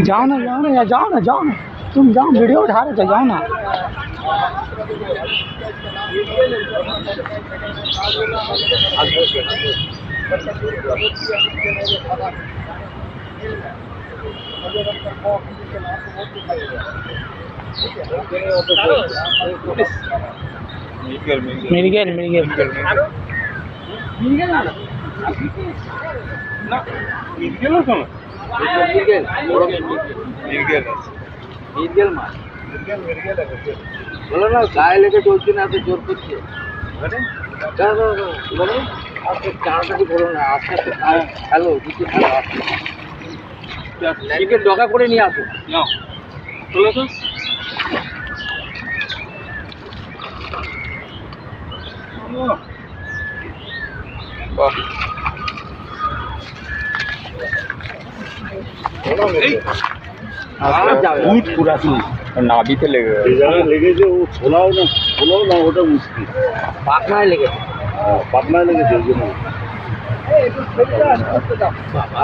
जाओ ना जाओ ना यार, जाओ ना जाओ ना, तुम जाओ, वीडियो उठा रहे थे, जाओ ना। मिल गया বলো না গায়ে লেগে চলছে না, এত জোর করছে। টানাটানি করো না, আস্তে আস্তে খেলো, কিছু খেলো, আস্তে ডগা করে নিয়ে আসো। চলে তো নাভিতে লেগেছে, ও ছোলাও না, ওটা মুশকিল। পাখনায় লেগেছে, পাটনায় লেগেছে ওই জন্য। বাবা